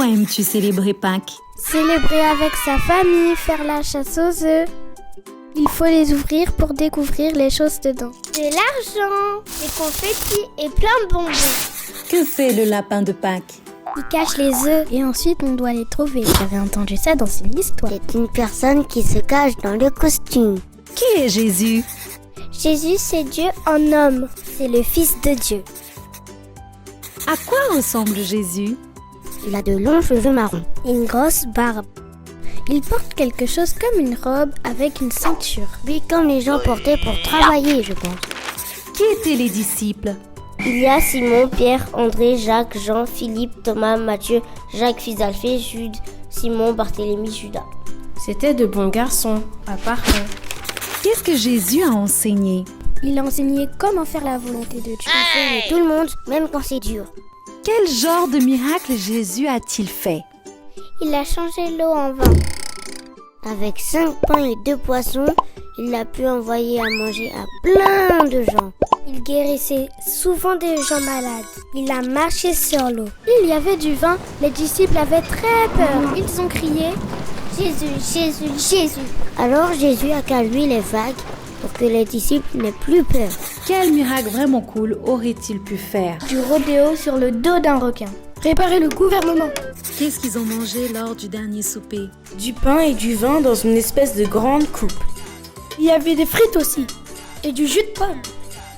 Pourquoi aimes-tu célébrer Pâques? Célébrer avec sa famille, faire la chasse aux œufs. Il faut les ouvrir pour découvrir les choses dedans. De l'argent, des confettis et plein de bonbons. Que fait le lapin de Pâques? Il cache les œufs et ensuite on doit les trouver. J'avais entendu ça dans une histoire. C'est une personne qui se cache dans le costume. Qui est Jésus? Jésus, c'est Dieu en homme. C'est le Fils de Dieu. À quoi ressemble Jésus? Il a de longs cheveux marrons. Une grosse barbe. Il porte quelque chose comme une robe avec une ceinture. Lui, comme les gens portaient pour travailler, je pense. Qui étaient les disciples? Il y a Simon, Pierre, André, Jacques, Jean, Philippe, Thomas, Matthieu, Jacques fils d'Alphée, Jude, Simon, Barthélemy, Judas. C'étaient de bons garçons, à part un. Qu'est-ce que Jésus a enseigné? Il a enseigné comment faire la volonté de Dieu. Et tout le monde, même quand c'est dur. Quel genre de miracle Jésus a-t-il fait? Il a changé l'eau en vin. Avec 5 pains et 2 poissons, il a pu envoyer à manger à plein de gens. Il guérissait souvent des gens malades. Il a marché sur l'eau. Il y avait du vin. Les disciples avaient très peur. Ils ont crié « Jésus, Jésus, Jésus !» Alors Jésus a calmé les vagues pour que les disciples n'aient plus peur. Quel miracle vraiment cool aurait-il pu faire? du rodéo sur le dos d'un requin. Préparer le gouvernement. Qu'est-ce qu'ils ont mangé lors du dernier souper? Du pain et du vin dans une espèce de grande coupe. Il y avait des frites aussi. Et du jus de pomme.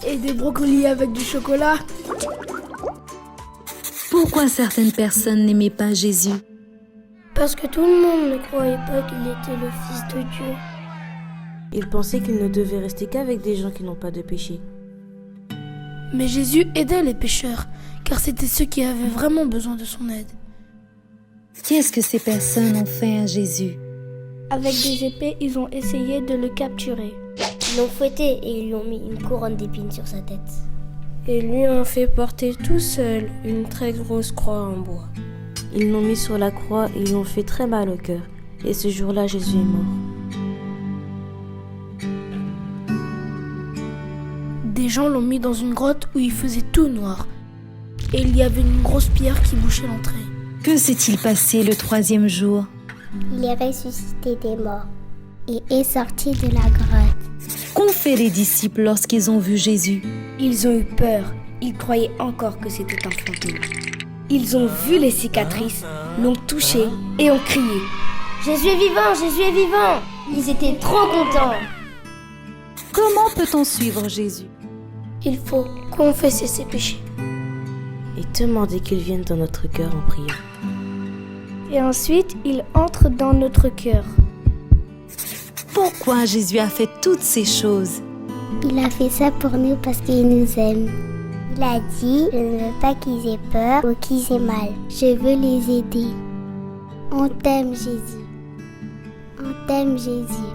Et des brocolis avec du chocolat. Pourquoi certaines personnes n'aimaient pas Jésus? Parce que tout le monde ne croyait pas qu'il était le Fils de Dieu. Ils pensaient qu'ils ne devaient rester qu'avec des gens qui n'ont pas de péché. Mais Jésus aidait les pécheurs, car c'était ceux qui avaient vraiment besoin de son aide. Qu'est-ce que ces personnes ont fait à Jésus? Avec des épées, ils ont essayé de le capturer. Ils l'ont fouetté et ils lui ont mis une couronne d'épines sur sa tête. Et lui ont fait porter tout seul une très grosse croix en bois. Ils l'ont mis sur la croix et ils ont fait très mal au cœur. Et ce jour-là, Jésus est mort. Des gens l'ont mis dans une grotte où il faisait tout noir. Et il y avait une grosse pierre qui bouchait l'entrée. Que s'est-il passé le 3e jour? Il est ressuscité des morts et est sorti de la grotte. Qu'ont fait les disciples lorsqu'ils ont vu Jésus? Ils ont eu peur. Ils croyaient encore que c'était un fantôme. Ils ont vu les cicatrices, l'ont touché et ont crié. Jésus est vivant, Jésus est vivant! Ils étaient trop contents. Comment peut-on suivre Jésus? Il faut confesser ses péchés. Et demander qu'il vienne dans notre cœur en priant. Et ensuite, il entre dans notre cœur. Pourquoi Jésus a fait toutes ces choses? Il a fait ça pour nous parce qu'il nous aime. Il a dit, je ne veux pas qu'ils aient peur ou qu'ils aient mal. Je veux les aider. On t'aime, Jésus. On t'aime, Jésus.